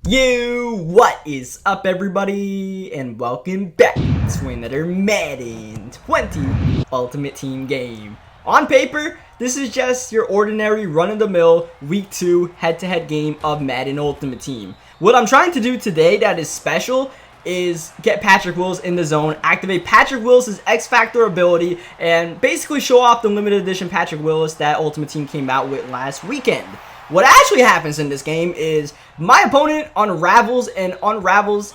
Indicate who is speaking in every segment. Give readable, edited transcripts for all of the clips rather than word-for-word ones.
Speaker 1: What is up, everybody, and welcome back to another Madden 20 Ultimate Team game. On paper, this is just your ordinary run-of-the-mill Week 2 head-to-head game of Madden Ultimate Team. What I'm trying to do today that is special is get Patrick Willis in the zone, activate Patrick Willis' X-Factor ability, and basically show off the limited edition Patrick Willis that Ultimate Team came out with last weekend. What actually happens in this game is my opponent unravels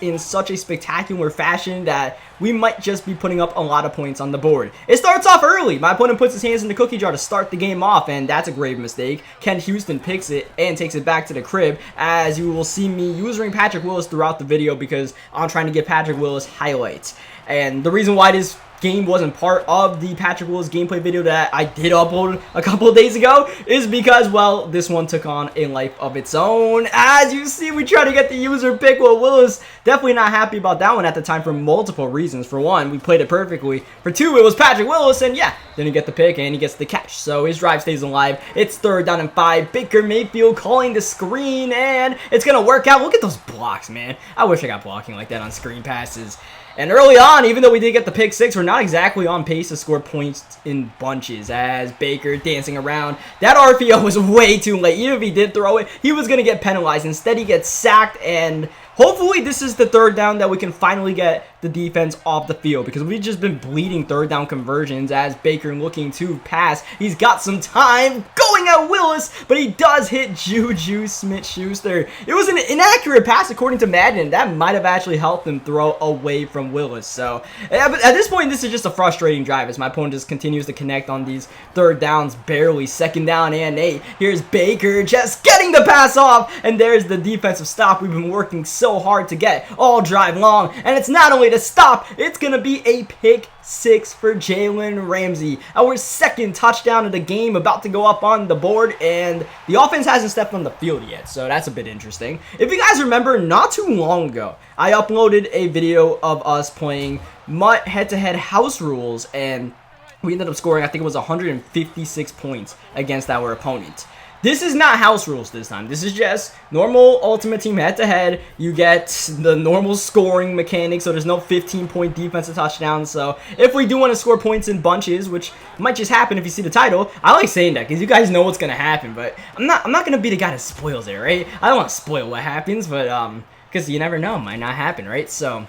Speaker 1: in such a spectacular fashion that we might just be putting up a lot of points on the board. It starts off early. My opponent puts his hands in the cookie jar to start the game off, and that's a grave mistake. Ken Houston picks it and takes it back to the crib, as you will see me using Patrick Willis throughout the video because I'm trying to get Patrick Willis highlights. And the reason why this game wasn't part of the Patrick Willis gameplay video that I did upload a couple of days ago is because, well, this one took on a life of its own. As you see, we try to get the user pick. Well, Willis definitely not happy about that one at the time for multiple reasons. For one, we played it perfectly. For two, it was Patrick Willis, and yeah, then he gets the pick and he gets the catch. So his drive stays alive. It's 3rd down and 5. Baker Mayfield calling the screen, and it's gonna work out. Look at those blocks, man. I wish I got blocking like that on screen passes. And early on, even though we did get the pick 6, we're not exactly on pace to score points in bunches as Baker dancing around. That RPO was way too late. Even if he did throw it, he was going to get penalized. Instead, he gets sacked, and hopefully this is the 3rd down that we can finally get the defense off the field because we've just been bleeding 3rd down conversions as Baker looking to pass. He's got some time going at Willis, but he does hit Juju Smith-Schuster. It was an inaccurate pass according to Madden. That might have actually helped him throw away from Willis. So at this point, this is just a frustrating drive as my opponent just continues to connect on these 3rd downs barely. 2nd down and 8. Here's Baker just getting the pass off, and there's the defensive stop we've been working so hard to get all drive long. And it's not only to stop, it's gonna be a pick 6 for Jalen Ramsey. Our 2nd touchdown of the game about to go up on the board, and the offense hasn't stepped on the field yet, so that's a bit interesting. If you guys remember, not too long ago, I uploaded a video of us playing MUT head-to-head house rules, and we ended up scoring, I think it was 156 points against our opponent. This is not house rules this time. This is just normal Ultimate Team head-to-head. You get the normal scoring mechanics, so there's no 15-point defensive touchdowns. So if we do want to score points in bunches, which might just happen if you see the title, I like saying that because you guys know what's going to happen. But I'm not going to be the guy that spoils it, right? I don't want to spoil what happens, but because you never know. It might not happen, right? So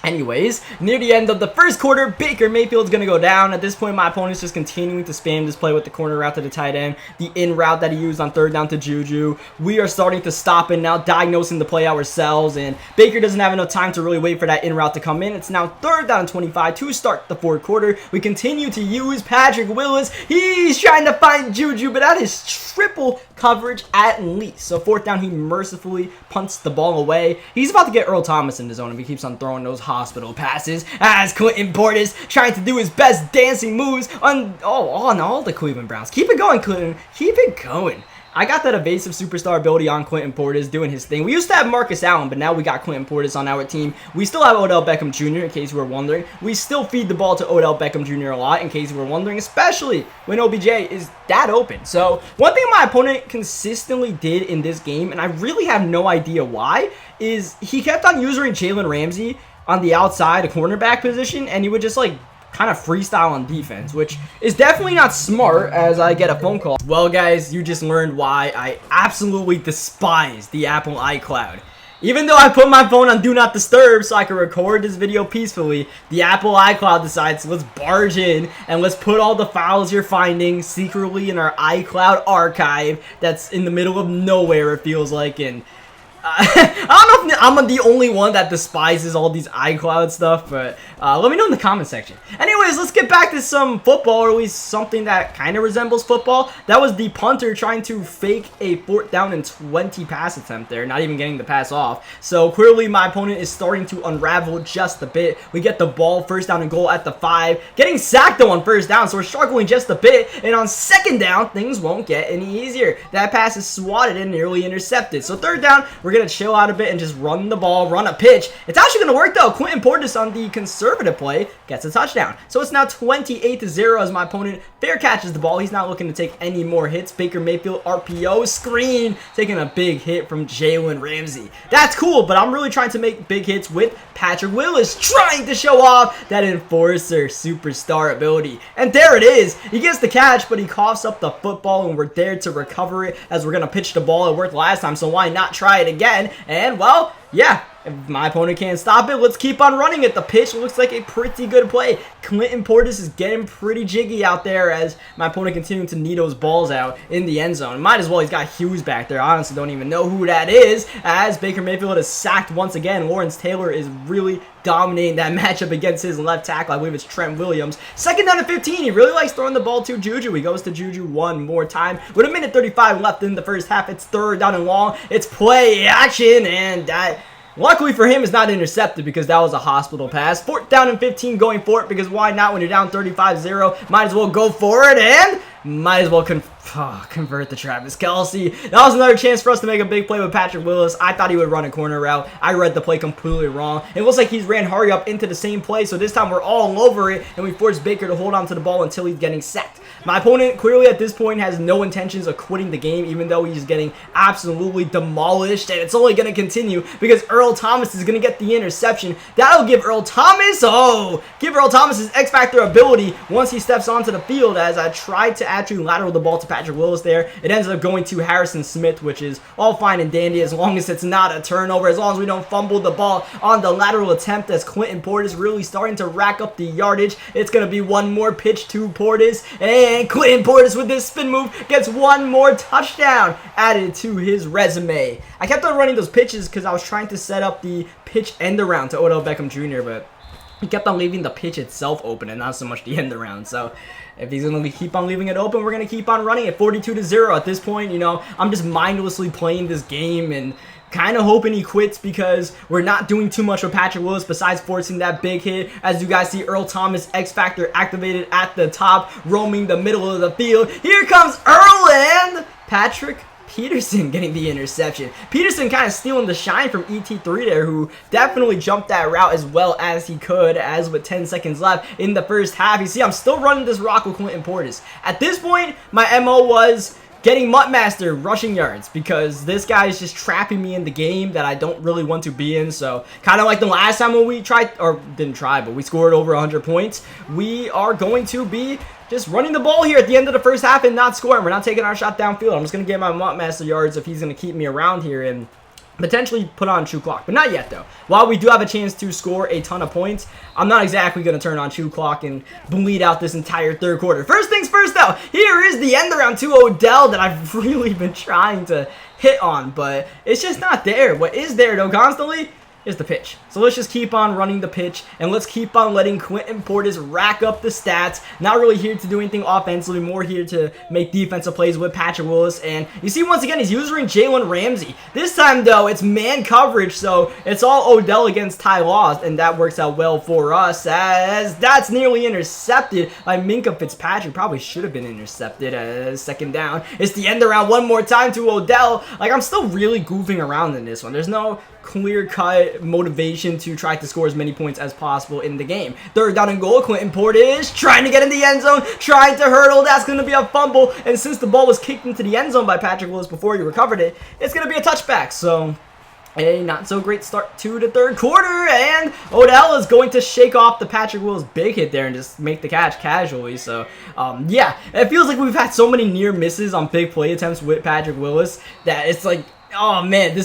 Speaker 1: anyways, near the end of the 1st quarter, Baker Mayfield's going to go down. At this point, my opponent's just continuing to spam this play with the corner route to the tight end, the in route that he used on 3rd down to Juju. We are starting to stop it now, diagnosing the play ourselves, and Baker doesn't have enough time to really wait for that in route to come in. It's now 3rd down and 25 to start the 4th quarter. We continue to use Patrick Willis. He's trying to find Juju, but that is triple coverage at least. So 4th down, he mercifully punts the ball away. He's about to get Earl Thomas in the zone if he keeps on throwing those hospital passes as Clinton Portis trying to do his best dancing moves on all the Cleveland Browns. Keep it going, Clinton. Keep it going. I got that evasive superstar ability on Clinton Portis doing his thing. We used to have Marcus Allen, but now we got Clinton Portis on our team. We still have Odell Beckham Jr., in case you were wondering. We still feed the ball to Odell Beckham Jr. a lot, in case you were wondering, especially when OBJ is that open. So one thing my opponent consistently did in this game, and I really have no idea why, is he kept on using Jalen Ramsey on the outside, a cornerback position, and he would just like kind of freestyle on defense, which is definitely not smart as I get a phone call. Well, guys, you just learned why I absolutely despise the Apple iCloud. Even though I put my phone on Do Not Disturb so I can record this video peacefully, the Apple iCloud decides, let's barge in and let's put all the files you're finding secretly in our iCloud archive that's in the middle of nowhere, it feels like, and I don't know if I'm the only one that despises all these iCloud stuff, but let me know in the comment section. Anyways, let's get back to some football, or at least something that kind of resembles football. That was the punter trying to fake a 4th down and 20 pass attempt there, not even getting the pass off. So clearly my opponent is starting to unravel just a bit. We get the ball, 1st down and goal at the 5. Getting sacked though on 1st down, so we're struggling just a bit. And on 2nd down, things won't get any easier. That pass is swatted and nearly intercepted. So 3rd down, we're we're going to chill out a bit and just run the ball, run a pitch. It's actually going to work, though. Quentin Portis on the conservative play gets a touchdown. So it's now 28-0 as my opponent fair catches the ball. He's not looking to take any more hits. Baker Mayfield, RPO, screen, taking a big hit from Jalen Ramsey. That's cool, but I'm really trying to make big hits with Patrick Willis, trying to show off that enforcer superstar ability. And there it is. He gets the catch, but he coughs up the football, and we're there to recover it as we're going to pitch the ball. It worked last time, so why not try it again? And, well, yeah, if my opponent can't stop it, let's keep on running it. The pitch looks like a pretty good play. Clinton Portis is getting pretty jiggy out there as my opponent continuing to knee those balls out in the end zone. Might as well, he's got Hughes back there. I honestly don't even know who that is, as Baker Mayfield is sacked once again. Lawrence Taylor is really dominating that matchup against his left tackle. I believe it's Trent Williams. Second down and 15. He really likes throwing the ball to Juju. He goes to Juju one more time. With 1:35 left in the first half, it's third down and long. It's play action, and that, luckily for him, is not intercepted because that was a hospital pass. Fourth down and 15 going for it, because why not when you're down 35-0? Might as well go for it, and might as well convert the Travis Kelce. That was another chance for us to make a big play with Patrick Willis. I thought he would run a corner route. I read the play completely wrong. It looks like he's ran hurry up into the same play, so this time we're all over it, and we force Baker to hold on to the ball until he's getting sacked. My opponent clearly at this point has no intentions of quitting the game, even though he's getting absolutely demolished, and it's only going to continue because Earl Thomas is going to get the interception. That'll give Earl Thomas, give Earl Thomas his X-Factor ability once he steps onto the field, as I tried to actually lateral the ball to Patrick Willis there. It ends up going to Harrison Smith, which is all fine and dandy as long as it's not a turnover, as long as we don't fumble the ball on the lateral attempt, as Clinton Portis really starting to rack up the yardage. It's going to be one more pitch to Portis, and Clinton Portis with this spin move gets one more touchdown added to his resume. I kept on running those pitches because I was trying to set up the pitch end around to Odell Beckham Jr., but he kept on leaving the pitch itself open and not so much the end around. So if he's going to keep on leaving it open, we're going to keep on running it. 42-0 at this point. You know, I'm just mindlessly playing this game and kind of hoping he quits because we're not doing too much with Patrick Willis besides forcing that big hit. As you guys see, Earl Thomas X-Factor activated at the top, roaming the middle of the field. Here comes Earl, and Patrick Peterson getting the interception. Peterson kind of stealing the shine from ET3 there, who definitely jumped that route as well as he could, as with 10 seconds left in the first half. You see, I'm still running this rock with Clinton Portis. At this point, my MO was getting MUT Master rushing yards, because this guy is just trapping me in the game that I don't really want to be in. So kind of like the last time when we tried, or didn't try, but we scored over 100 points, we are going to be just running the ball here at the end of the first half and not scoring. We're not taking our shot downfield. I'm just going to get my MUT Master yards if he's going to keep me around here and potentially put on True Clock, but not yet though. While we do have a chance to score a ton of points, I'm not exactly going to turn on True Clock and bleed out this entire third quarter. First things first though, here is the end around to Odell that I've really been trying to hit on, but it's just not there. What is there though constantly is the pitch. So let's just keep on running the pitch, and let's keep on letting Clinton Portis rack up the stats. Not really here to do anything offensively, more here to make defensive plays with Patrick Willis. And you see, once again, he's using Jalen Ramsey. This time, though, it's man coverage, so it's all Odell against Ty Law, and that works out well for us, as that's nearly intercepted by Minkah Fitzpatrick. Probably should have been intercepted as second down. It's the end around one more time to Odell. Like, I'm still really goofing around in this one. There's no clear-cut motivation to try to score as many points as possible in the game. Third down and goal. Clinton Portis trying to get in the end zone, trying to hurdle. That's going to be a fumble, and since the ball was kicked into the end zone by Patrick Willis before he recovered it, it's going to be a touchback. So a not so great start to the third quarter, and Odell is going to shake off the Patrick Willis big hit there and just make the catch casually. So yeah, it feels like we've had so many near misses on big play attempts with Patrick Willis that it's like, oh man,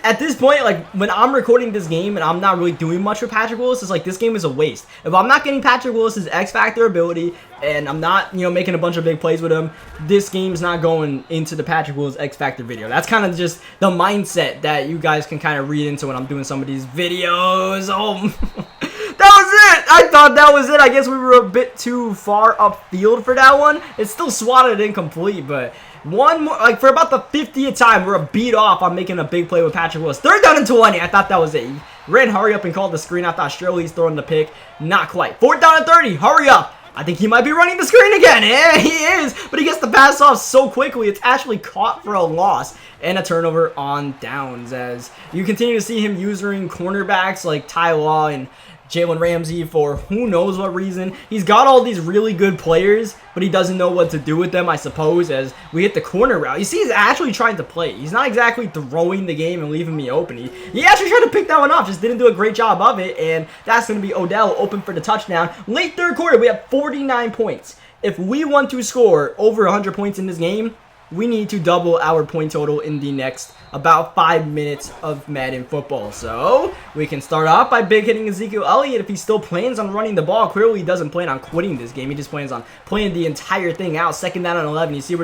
Speaker 1: at this point, like, when I'm recording this game and I'm not really doing much with Patrick Willis, it's like this game is a waste. If I'm not getting Patrick Willis's X-Factor ability and I'm not, you know, making a bunch of big plays with him, this game's not going into the Patrick Willis X-Factor video. That's kind of just the mindset that you guys can kind of read into when I'm doing some of these videos. Oh, that was it! I thought that was it. I guess we were a bit too far upfield for that one. It's still swatted incomplete, but one more, like, for about the 50th time, we're a beat off on making a big play with Patrick Willis. Third down and 20. I thought that was it. He ran hurry up and called the screen. I thought surely he's throwing the pick. Not quite. Fourth down and 30. Hurry up. I think he might be running the screen again. Yeah, he is. But he gets the pass off so quickly. It's actually caught for a loss and a turnover on downs, as you continue to see him using cornerbacks like Ty Law and Jalen Ramsey for who knows what reason. He's got all these really good players, but he doesn't know what to do with them, I suppose, as we hit the corner route. You see, he's actually trying to play. He's not exactly throwing the game and leaving me open. He actually tried to pick that one off, just didn't do a great job of it, and that's going to be Odell open for the touchdown. Late third quarter, we have 49 points. If we want to score over 100 points in this game, we need to double our point total in the next about 5 minutes of Madden football. So we can start off by big hitting Ezekiel Elliott if he still plans on running the ball. Clearly he doesn't plan on quitting this game. He just plans on playing the entire thing out. Second down and 11. You see,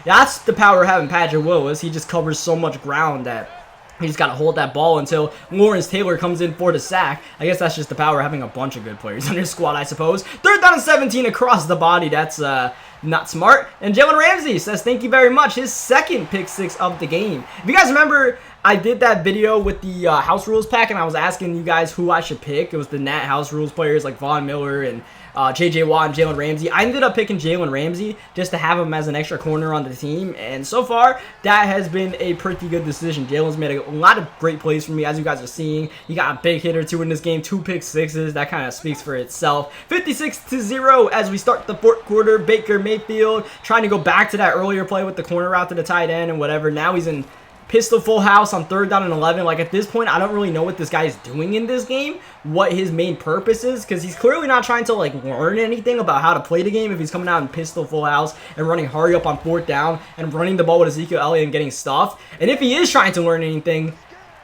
Speaker 1: that's the power of having Patrick Willis. He just covers so much ground that he just got to hold that ball until Lawrence Taylor comes in for the sack. I guess that's just the power of having a bunch of good players on your squad, I suppose. Third down and 17 across the body. That's not smart. And Jalen Ramsey says thank you very much. His second pick six of the game. If you guys remember, I did that video with the house rules pack, and I was asking you guys who I should pick. It was the Nat house rules players like Von Miller and J.J. Watt and Jalen Ramsey. I ended up picking Jalen Ramsey just to have him as an extra corner on the team, and so far, that has been a pretty good decision. Jalen's made a lot of great plays for me, as you guys are seeing. He got a big hit or two in this game, 2 pick sixes. That kind of speaks for itself. 56-0 as we start the fourth quarter. Baker Mayfield trying to go back to that earlier play with the corner route to the tight end and whatever. Now he's in pistol full house on third down and 11. Like, at this point, I don't really know what this guy is doing in this game, what his main purpose is, because he's clearly not trying to, like, learn anything about how to play the game if he's coming out in pistol full house and running hurry up on fourth down and running the ball with Ezekiel Elliott and getting stuffed. And if he is trying to learn anything,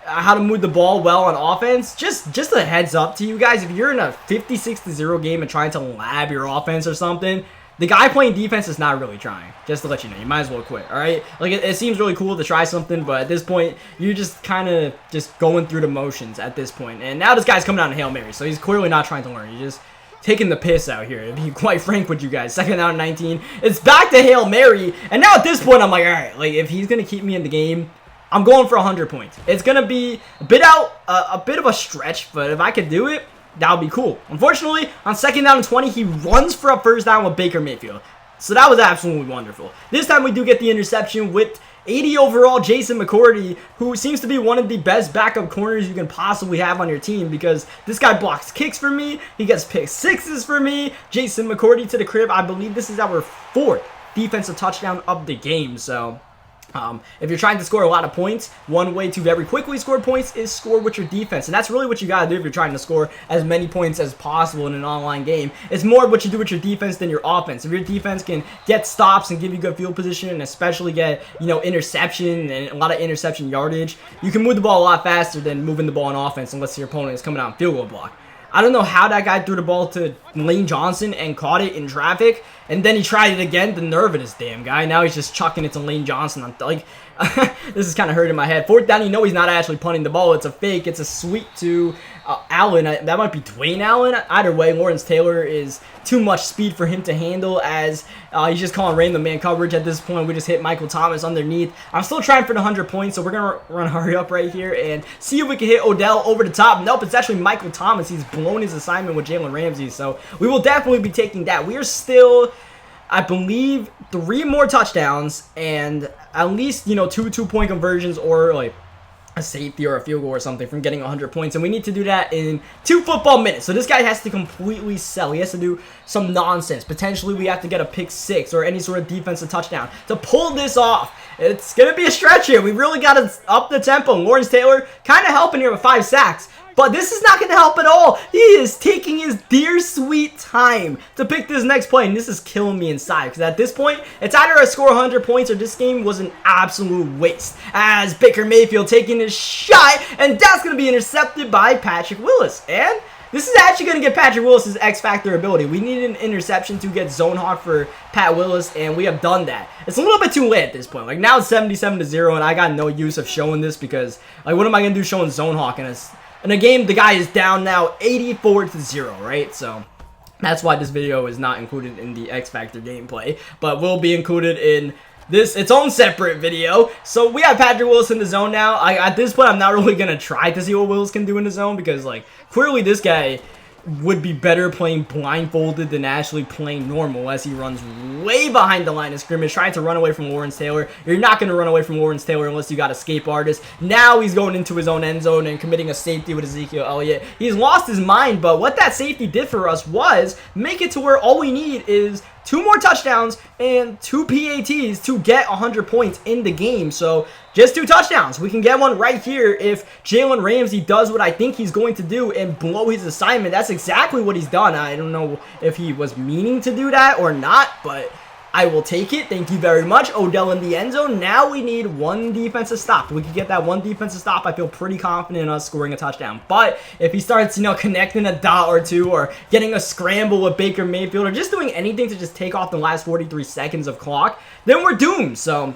Speaker 1: how to move the ball well on offense, just a heads up to you guys, if you're in a 56-0 game and trying to lab your offense or something, the guy playing defense is not really trying. Just to let you know, you might as well quit, alright? Like, it seems really cool to try something, but at this point, you're just kind of just going through the motions at this point. And now this guy's coming out in Hail Mary, so he's clearly not trying to learn. He's just taking the piss out here, to be quite frank with you guys. Second down and 19. It's back to Hail Mary, and now at this point, I'm like, alright, like, if he's going to keep me in the game, I'm going for 100 points. It's going to be a bit of a stretch, but if I could do it, that would be cool. Unfortunately, on second down and 20, he runs for a first down with Baker Mayfield. So that was absolutely wonderful. This time we do get the interception with 80 overall Jason McCourty, who seems to be one of the best backup corners you can possibly have on your team, because this guy blocks kicks for me. He gets pick sixes for me. Jason McCourty to the crib. I believe this is our 4th defensive touchdown of the game. So if you're trying to score a lot of points, one way to very quickly score points is score with your defense. And that's really what you got to do if you're trying to score as many points as possible in an online game. It's more what you do with your defense than your offense. If your defense can get stops and give you good field position, and especially get, you know, interception and a lot of interception yardage, you can move the ball a lot faster than moving the ball on offense unless your opponent is coming out in field goal block. I don't know how that guy threw the ball to Lane Johnson and caught it in traffic, and then he tried it again. The nerve of this damn guy. Now he's just chucking it to Lane Johnson. I'm like, this is kind of hurting my head. Fourth down, you know he's not actually punting the ball. It's a fake. It's a sweep to Allen. That might be Dwayne Allen. Either way, Lawrence Taylor is too much speed for him to handle, as he's just calling random man coverage at this point. We just hit Michael Thomas underneath. I'm still trying for the 100 points, so we're going to run hurry up right here and see if we can hit Odell over the top. Nope, it's actually Michael Thomas. He's blown his assignment with Jalen Ramsey, so we will definitely be taking that. We are still, I believe, 3 more touchdowns and at least, you know, 2 two-point conversions or like a safety or a field goal or something from getting 100 points, and we need to do that in 2 football minutes. So this guy has to completely sell. He has to do some nonsense. Potentially we have to get a pick 6 or any sort of defensive touchdown to pull this off. It's gonna be a stretch here. We really got to up the tempo. Lawrence Taylor kind of helping here with 5 sacks. But this is not going to help at all. He is taking his dear sweet time to pick this next play, and this is killing me inside, because at this point, it's either I score 100 points or this game was an absolute waste. As Baker Mayfield taking his shot, and that's going to be intercepted by Patrick Willis. And this is actually going to get Patrick Willis' X-Factor ability. We need an interception to get zone hawk for Pat Willis, and we have done that. It's a little bit too late at this point. Like, now it's 77-0, and I got no use of showing this, because, like, what am I going to do showing zone hawk in a game? The guy is down now 84-0, right? So that's why this video is not included in the X Factor gameplay, but will be included in this its own separate video. So we have Patrick Willis in the zone now. At this point, I'm not really gonna try to see what Willis can do in the zone, because like clearly this guy would be better playing blindfolded than actually playing normal, as he runs way behind the line of scrimmage, trying to run away from Lawrence Taylor. You're not going to run away from Lawrence Taylor unless you got escape artist. Now he's going into his own end zone and committing a safety with Ezekiel Elliott. He's lost his mind, but what that safety did for us was make it to where all we need is 2 more touchdowns and 2 PATs to get 100 points in the game. So just 2 touchdowns. We can get one right here if Jalen Ramsey does what I think he's going to do and blow his assignment. That's exactly what he's done. I don't know if he was meaning to do that or not, but I will take it. Thank you very much. Odell in the end zone. Now we need 1 defensive stop. If we can get that 1 defensive stop, I feel pretty confident in us scoring a touchdown. But if he starts, connecting a dot or 2 or getting a scramble with Baker Mayfield or just doing anything to just take off the last 43 seconds of clock, then we're doomed. So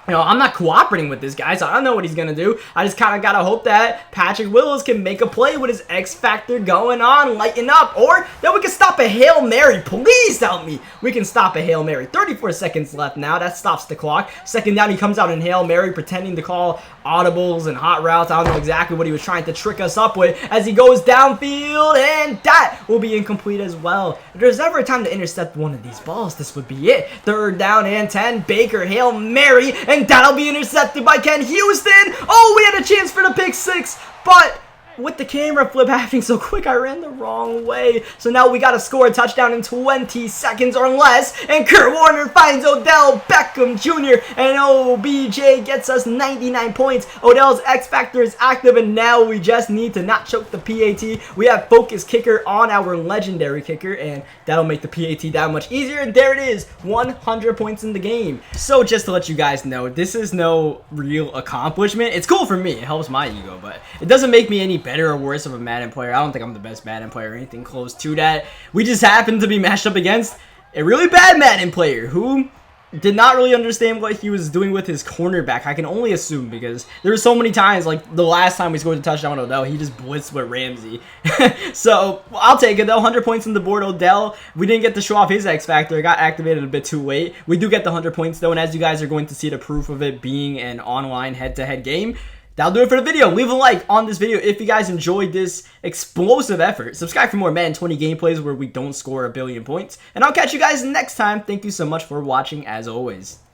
Speaker 1: I'm not cooperating with this guy, so I don't know what he's going to do. I just kind of got to hope that Patrick Willis can make a play with his X Factor going on, lighten up, or that we can stop a Hail Mary. Please help me. We can stop a Hail Mary. 34 seconds left now. That stops the clock. Second down, he comes out in Hail Mary, pretending to call audibles and hot routes. I don't know exactly what he was trying to trick us up with as he goes downfield, and that will be incomplete as well. If there's ever a time to intercept one of these balls, this would be it. Third down and 10. Baker, Hail Mary, and that'll be intercepted by Ken Houston. Oh, we had a chance for the pick 6, but with the camera flip happening so quick, I ran the wrong way. So now we got to score a touchdown in 20 seconds or less. And Kurt Warner finds Odell Beckham Jr. And OBJ gets us 99 points. Odell's X Factor is active, and now we just need to not choke the PAT. We have focus kicker on our legendary kicker, and that'll make the PAT that much easier. And there it is, 100 points in the game. So just to let you guys know, this is no real accomplishment. It's cool for me. It helps my ego, but it doesn't make me any better or worse of a Madden player. I don't think I'm the best Madden player or anything close to that. We just happen to be matched up against a really bad Madden player who did not really understand what he was doing with his cornerback. I can only assume, because there were so many times, like the last time we scored a touchdown with Odell, he just blitzed with Ramsey. So I'll take it though. 100 points on the board. Odell, we didn't get to show off his X Factor. It got activated a bit too late. We do get the 100 points though, and as you guys are going to see the proof of it being an online head-to-head game, that'll do it for the video. Leave a like on this video if you guys enjoyed this explosive effort. Subscribe for more Madden 20 gameplays where we don't score a billion points. And I'll catch you guys next time. Thank you so much for watching as always.